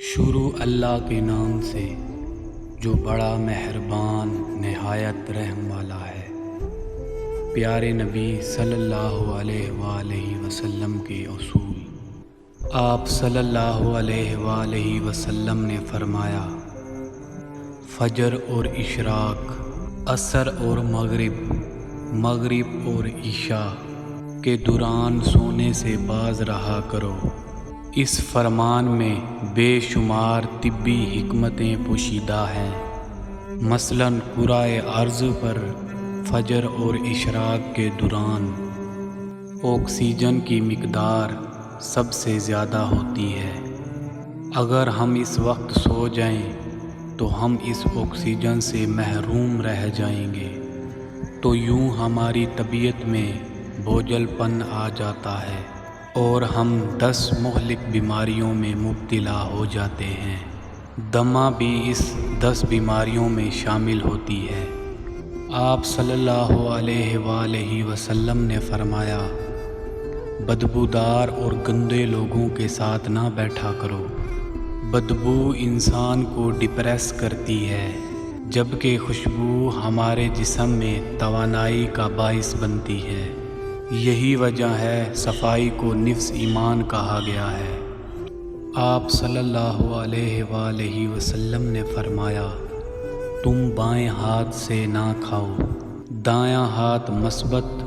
شروع اللہ کے نام سے جو بڑا مہربان نہایت رحم والا ہے۔ پیارے نبی صلی اللہ علیہ وآلہ وسلم کے اصول۔ آپ صلی اللہ علیہ وآلہ وسلم نے فرمایا، فجر اور اشراق، عصر اور مغرب اور عشاء کے دوران سونے سے باز رہا کرو۔ اس فرمان میں بے شمار طبی حکمتیں پوشیدہ ہیں۔ مثلاً کرۂ ارض پر فجر اور اشراق کے دوران آکسیجن کی مقدار سب سے زیادہ ہوتی ہے۔ اگر ہم اس وقت سو جائیں تو ہم اس آکسیجن سے محروم رہ جائیں گے، تو یوں ہماری طبیعت میں بوجھل پن آ جاتا ہے اور ہم 10 مہلک بیماریوں میں مبتلا ہو جاتے ہیں۔ دمہ بھی اس 10 بیماریوں میں شامل ہوتی ہے۔ آپ صلی اللہ علیہ وآلہ وسلم نے فرمایا، بدبودار اور گندے لوگوں کے ساتھ نہ بیٹھا کرو۔ بدبو انسان کو ڈپریس کرتی ہے، جبکہ خوشبو ہمارے جسم میں توانائی کا باعث بنتی ہے۔ یہی وجہ ہے صفائی کو نصف ایمان کہا گیا ہے۔ آپ صلی اللہ علیہ وآلہ وسلم نے فرمایا، تم بائیں ہاتھ سے نہ کھاؤ۔ دایاں ہاتھ مثبت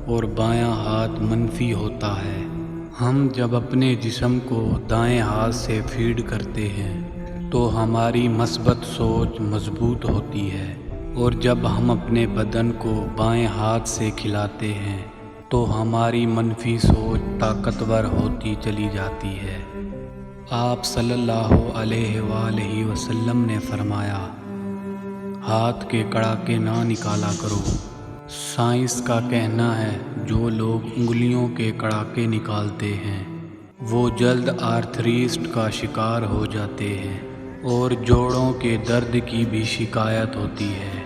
اور بایاں ہاتھ منفی ہوتا ہے۔ ہم جب اپنے جسم کو دائیں ہاتھ سے فیڈ کرتے ہیں تو ہماری مثبت سوچ مضبوط ہوتی ہے، اور جب ہم اپنے بدن کو بائیں ہاتھ سے کھلاتے ہیں تو ہماری منفی سوچ طاقتور ہوتی چلی جاتی ہے۔ آپ صلی اللہ علیہ وآلہ وسلم نے فرمایا، ہاتھ کے کڑاکے نہ نکالا کرو۔ سائنس کا کہنا ہے جو لوگ انگلیوں کے کڑاکے نکالتے ہیں وہ جلد آرتھریٹس کا شکار ہو جاتے ہیں اور جوڑوں کے درد کی بھی شکایت ہوتی ہے۔